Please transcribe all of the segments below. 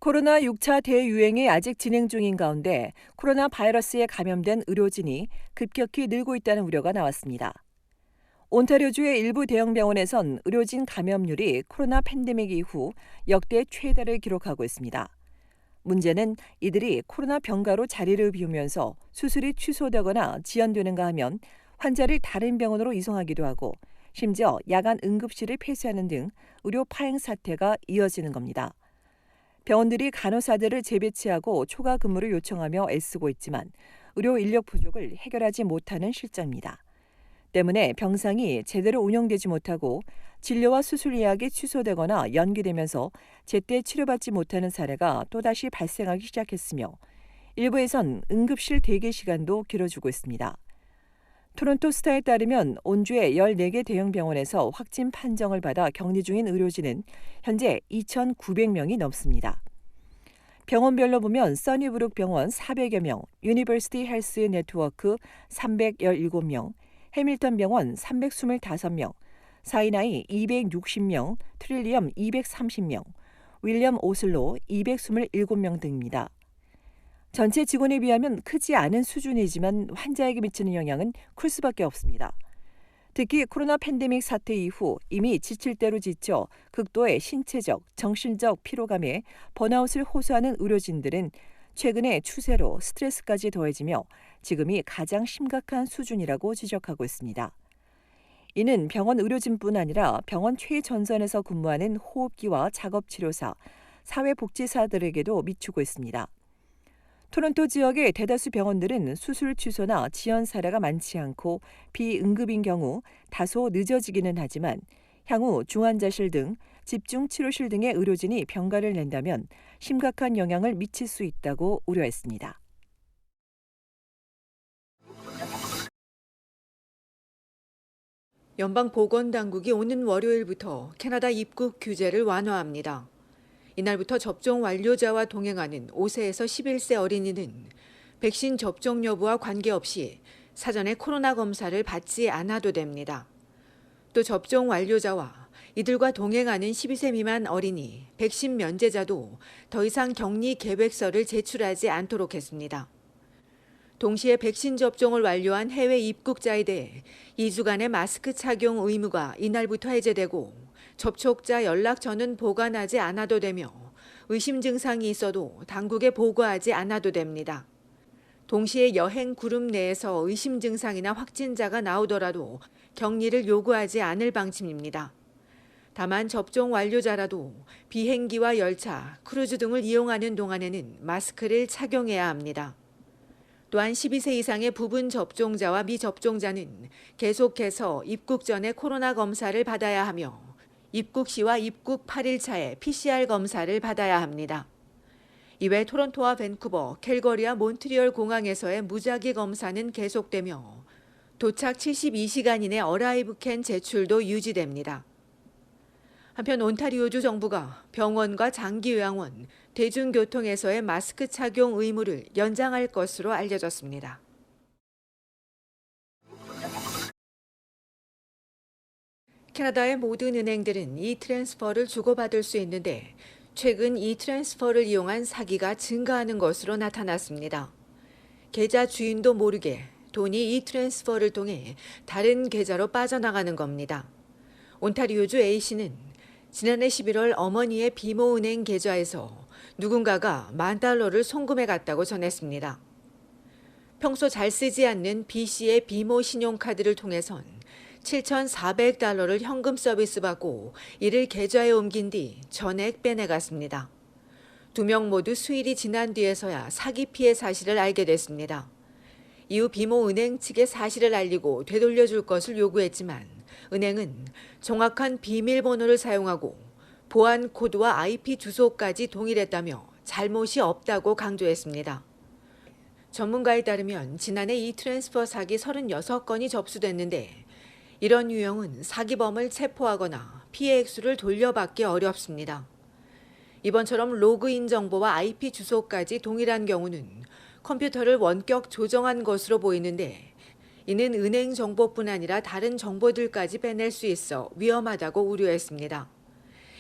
코로나 6차 대유행이 아직 진행 중인 가운데 코로나 바이러스에 감염된 의료진이 급격히 늘고 있다는 우려가 나왔습니다. 온타리오주의 일부 대형 병원에선 의료진 감염률이 코로나 팬데믹 이후 역대 최다를 기록하고 있습니다. 문제는 이들이 코로나 병가로 자리를 비우면서 수술이 취소되거나 지연되는가 하면 환자를 다른 병원으로 이송하기도 하고 심지어 야간 응급실을 폐쇄하는 등 의료 파행 사태가 이어지는 겁니다. 병원들이 간호사들을 재배치하고 초과 근무를 요청하며 애쓰고 있지만 의료 인력 부족을 해결하지 못하는 실정입니다. 때문에 병상이 제대로 운영되지 못하고 진료와 수술 예약이 취소되거나 연기되면서 제때 치료받지 못하는 사례가 또다시 발생하기 시작했으며 일부에선 응급실 대기 시간도 길어지고 있습니다. 토론토 스타에 따르면 온주의 14개 대형 병원에서 확진 판정을 받아 격리 중인 의료진은 현재 2,900명이 넘습니다. 병원별로 보면 써니브룩 병원 400여 명, 유니버시티 헬스 네트워크 317명, 해밀턴 병원 325명, 사이나이 260명, 트릴리엄 230명, 윌리엄 오슬로 227명 등입니다. 전체 직원에 비하면 크지 않은 수준이지만 환자에게 미치는 영향은 클 수밖에 없습니다. 특히 코로나 팬데믹 사태 이후 이미 지칠 대로 지쳐 극도의 신체적, 정신적 피로감에 번아웃을 호소하는 의료진들은 최근의 추세로 스트레스까지 더해지며 지금이 가장 심각한 수준이라고 지적하고 있습니다. 이는 병원 의료진뿐 아니라 병원 최전선에서 근무하는 호흡기와 작업치료사, 사회복지사들에게도 미치고 있습니다. 토론토 지역의 대다수 병원들은 수술 취소나 지연 사례가 많지 않고 비응급인 경우 다소 늦어지기는 하지만 향후 중환자실 등 집중치료실 등의 의료진이 병가를 낸다면 심각한 영향을 미칠 수 있다고 우려했습니다. 연방보건당국이 오는 월요일부터 캐나다 입국 규제를 완화합니다. 이날부터 접종 완료자와 동행하는 5세에서 11세 어린이는 백신 접종 여부와 관계없이 사전에 코로나 검사를 받지 않아도 됩니다. 또 접종 완료자와 이들과 동행하는 12세 미만 어린이, 백신 면제자도 더 이상 격리 계획서를 제출하지 않도록 했습니다. 동시에 백신 접종을 완료한 해외 입국자에 대해 2주간의 마스크 착용 의무가 이날부터 해제되고 접촉자 연락처는 보관하지 않아도 되며 의심 증상이 있어도 당국에 보고하지 않아도 됩니다. 동시에 여행 그룹 내에서 의심 증상이나 확진자가 나오더라도 격리를 요구하지 않을 방침입니다. 다만 접종 완료자라도 비행기와 열차, 크루즈 등을 이용하는 동안에는 마스크를 착용해야 합니다. 또한 12세 이상의 부분 접종자와 미접종자는 계속해서 입국 전에 코로나 검사를 받아야 하며 입국 시와 입국 8일차에 PCR 검사를 받아야 합니다. 이외 토론토와 밴쿠버, 캘거리와 몬트리올 공항에서의 무작위 검사는 계속되며 도착 72시간 이내 어라이브 캔 제출도 유지됩니다. 한편 온타리오주 정부가 병원과 장기요양원, 대중교통에서의 마스크 착용 의무를 연장할 것으로 알려졌습니다. 캐나다의 모든 은행들은 이트랜스퍼를 주고받을 수 있는데 최근 이트랜스퍼를 이용한 사기가 증가하는 것으로 나타났습니다. 계좌 주인도 모르게 돈이 이트랜스퍼를 통해 다른 계좌로 빠져나가는 겁니다. 온타리오주 A씨는 지난해 11월 어머니의 비모은행 계좌에서 누군가가 $10,000를 송금해 갔다고 전했습니다. 평소 잘 쓰지 않는 B씨의 비모 신용카드를 통해선 $7,400를 현금 서비스 받고 이를 계좌에 옮긴 뒤 전액 빼내갔습니다. 두 명 모두 수일이 지난 뒤에서야 사기 피해 사실을 알게 됐습니다. 이후 비모 은행 측에 사실을 알리고 되돌려줄 것을 요구했지만 은행은 정확한 비밀번호를 사용하고 보안 코드와 IP 주소까지 동일했다며 잘못이 없다고 강조했습니다. 전문가에 따르면 지난해 이 트랜스퍼 사기 36건이 접수됐는데 이런 유형은 사기범을 체포하거나 피해 액수를 돌려받기 어렵습니다. 이번처럼 로그인 정보와 IP 주소까지 동일한 경우는 컴퓨터를 원격 조정한 것으로 보이는데 이는 은행 정보뿐 아니라 다른 정보들까지 빼낼 수 있어 위험하다고 우려했습니다.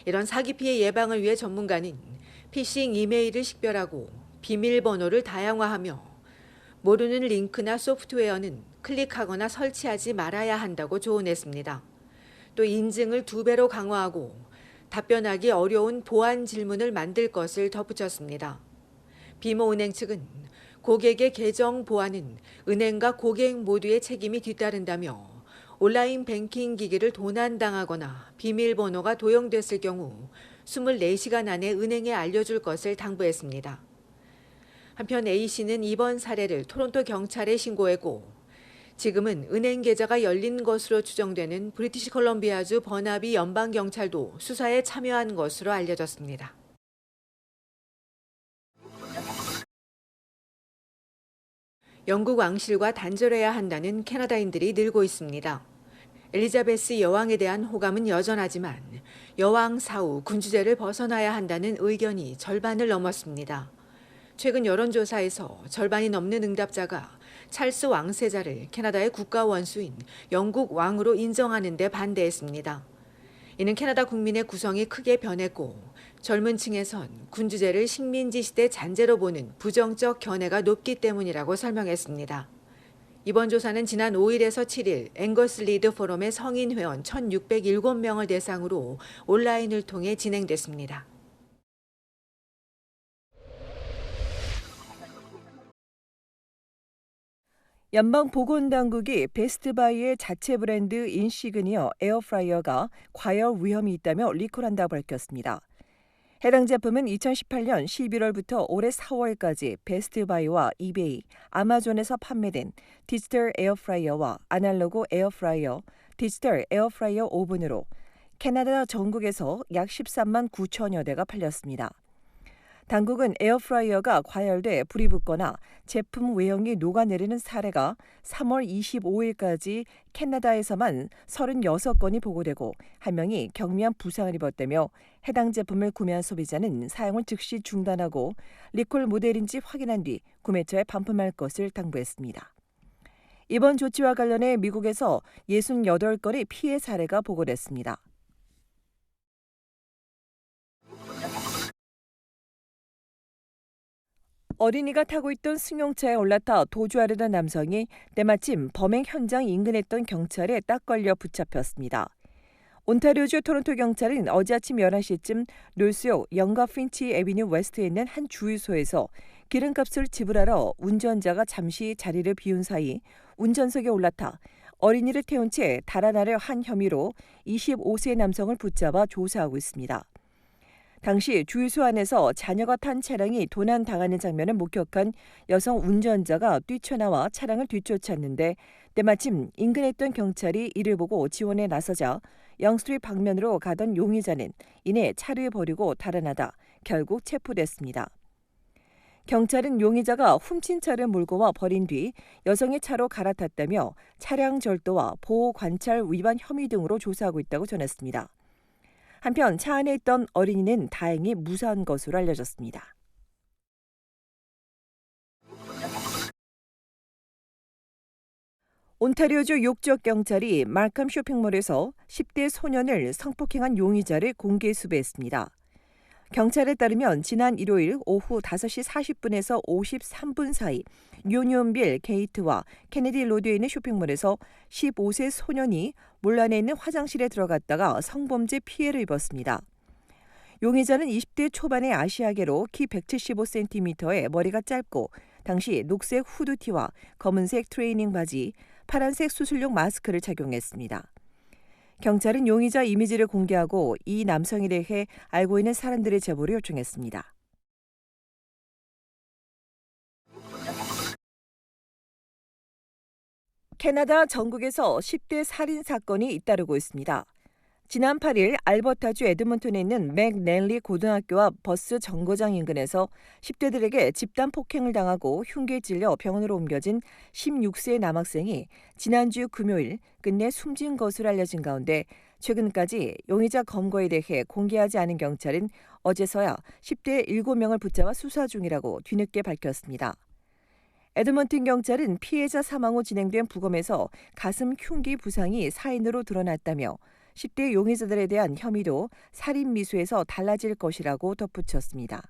이런 사기 피해 예방을 위해 전문가는 피싱 이메일을 식별하고 비밀번호를 다양화하며 모르는 링크나 소프트웨어는 클릭하거나 설치하지 말아야 한다고 조언했습니다. 또 인증을 2배로 강화하고 답변하기 어려운 보안 질문을 만들 것을 덧붙였습니다. 비모은행 측은 고객의 계정 보안은 은행과 고객 모두의 책임이 뒤따른다며 온라인 뱅킹 기기를 도난당하거나 비밀번호가 도용됐을 경우 24시간 안에 은행에 알려줄 것을 당부했습니다. 한편 A씨는 이번 사례를 토론토 경찰에 신고했고 지금은 은행 계좌가 열린 것으로 추정되는 브리티시 컬럼비아주 버나비 연방경찰도 수사에 참여한 것으로 알려졌습니다. 영국 왕실과 단절해야 한다는 캐나다인들이 늘고 있습니다. 엘리자베스 여왕에 대한 호감은 여전하지만 여왕 사후 군주제를 벗어나야 한다는 의견이 절반을 넘었습니다. 최근 여론조사에서 절반이 넘는 응답자가 찰스 왕세자를 캐나다의 국가 원수인 영국 왕으로 인정하는 데 반대했습니다. 이는 캐나다 국민의 구성이 크게 변했고 젊은 층에선 군주제를 식민지 시대 잔재로 보는 부정적 견해가 높기 때문이라고 설명했습니다. 이번 조사는 지난 5일에서 7일 앵거스 리드 포럼의 성인 회원 1,607명을 대상으로 온라인을 통해 진행됐습니다. 연방보건당국이 베스트바이의 자체 브랜드 인시그니어 에어프라이어가 과열 위험이 있다며 리콜한다고 밝혔습니다. 해당 제품은 2018년 11월부터 올해 4월까지 베스트바이와 이베이, 아마존에서 판매된 디지털 에어프라이어와 아날로그 에어프라이어, 디지털 에어프라이어 오븐으로 캐나다 전국에서 약 13만 9천여 대가 팔렸습니다. 당국은 에어프라이어가 과열돼 불이 붙거나 제품 외형이 녹아내리는 사례가 3월 25일까지 캐나다에서만 36건이 보고되고 1명이 경미한 부상을 입었다며 해당 제품을 구매한 소비자는 사용을 즉시 중단하고 리콜 모델인지 확인한 뒤 구매처에 반품할 것을 당부했습니다. 이번 조치와 관련해 미국에서 68건의 피해 사례가 보고됐습니다. 어린이가 타고 있던 승용차에 올라타 도주하려던 남성이 때마침 범행 현장 인근에 있던 경찰에 딱 걸려 붙잡혔습니다. 온타리오주 토론토 경찰은 어제 아침 11시쯤 노스역 영가 핀치 애비뉴 웨스트에 있는 한 주유소에서 기름값을 지불하러 운전자가 잠시 자리를 비운 사이 운전석에 올라타 어린이를 태운 채 달아나려 한 혐의로 25세 남성을 붙잡아 조사하고 있습니다. 당시 주유소 안에서 자녀가 탄 차량이 도난당하는 장면을 목격한 여성 운전자가 뛰쳐나와 차량을 뒤쫓았는데 때마침 인근에 있던 경찰이 이를 보고 지원에 나서자 영스트리트 방면으로 가던 용의자는 이내 차를 버리고 달아나다 결국 체포됐습니다. 경찰은 용의자가 훔친 차를 몰고 와 버린 뒤 여성의 차로 갈아탔다며 차량 절도와 보호 관찰 위반 혐의 등으로 조사하고 있다고 전했습니다. 한편 차 안에 있던 어린이는 다행히 무사한 것으로 알려졌습니다. 온타리오주 욕적 경찰이 말캄 쇼핑몰에서 10대 소년을 성폭행한 용의자를 공개 수배했습니다. 경찰에 따르면 지난 일요일 오후 5시 40분에서 53분 사이 유니온빌 게이트와 케네디 로드에 있는 쇼핑몰에서 15세 소년이 몰 안에 있는 화장실에 들어갔다가 성범죄 피해를 입었습니다. 용의자는 20대 초반의 아시아계로 키 175cm에 머리가 짧고 당시 녹색 후드티와 검은색 트레이닝 바지, 파란색 수술용 마스크를 착용했습니다. 경찰은 용의자 이미지를 공개하고 이 남성에 대해 알고 있는 사람들의 제보를 요청했습니다. 캐나다 전국에서 10대 살인 사건이 잇따르고 있습니다. 지난 8일 알버타주 에드먼턴에 있는 맥넬리 고등학교와 버스 정거장 인근에서 10대들에게 집단 폭행을 당하고 흉기에 찔려 병원으로 옮겨진 16세 남학생이 지난주 금요일 끝내 숨진 것으로 알려진 가운데 최근까지 용의자 검거에 대해 공개하지 않은 경찰은 어제서야 10대 7명을 붙잡아 수사 중이라고 뒤늦게 밝혔습니다. 에드먼튼 경찰은 피해자 사망 후 진행된 부검에서 가슴 흉기 부상이 사인으로 드러났다며 10대 용의자들에 대한 혐의도 살인 미수에서 달라질 것이라고 덧붙였습니다.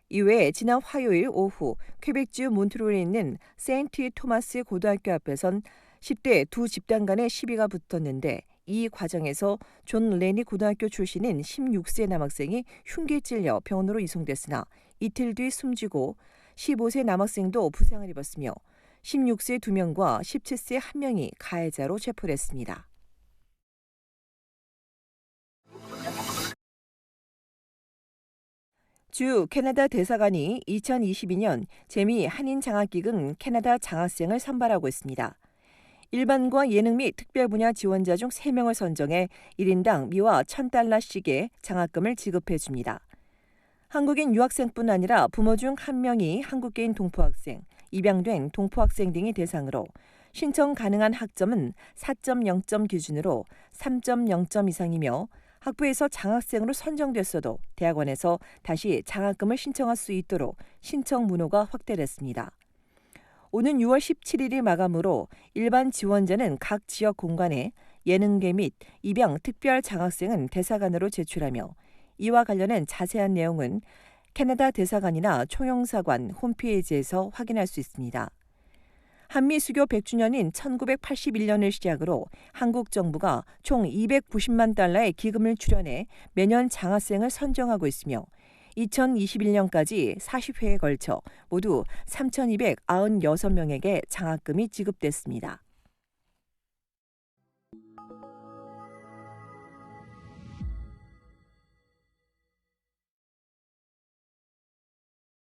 이외에 지난 화요일 오후 퀘벡주 몬트리올에 있는 세인트 토마스 고등학교 앞에선 10대 두 집단 간의 시비가 붙었는데 이 과정에서 존 레니 고등학교 출신인 16세 남학생이 흉기에 찔려 병원으로 이송됐으나 이틀 뒤 숨지고 15세 남학생도 부상을 입었으며 16세 2명과 17세 1명이 가해자로 체포됐습니다. 주 캐나다 대사관이 2022년 재미 한인 장학기금 캐나다 장학생을 선발하고 있습니다. 일반과 예능 및 특별 분야 지원자 중 3명을 선정해 1인당 미화 $1,000씩의 장학금을 지급해 줍니다. 한국인 유학생뿐 아니라 부모 중 1명이 한국계인 동포학생, 입양된 동포학생 등이 대상으로 신청 가능한 학점은 4.0점 기준으로 3.0점 이상이며 학부에서 장학생으로 선정됐어도 대학원에서 다시 장학금을 신청할 수 있도록 신청 문호가 확대됐습니다. 오는 6월 17일이 마감으로 일반 지원자는 각 지역 공간에 예능계 및 입양 특별 장학생은 대사관으로 제출하며 이와 관련한 자세한 내용은 캐나다 대사관이나 총영사관 홈페이지에서 확인할 수 있습니다. 한미 수교 100주년인 1981년을 시작으로 한국 정부가 총 $290만 기금을 출연해 매년 장학생을 선정하고 있으며 2021년까지 40회에 걸쳐 모두 3,296명에게 장학금이 지급됐습니다.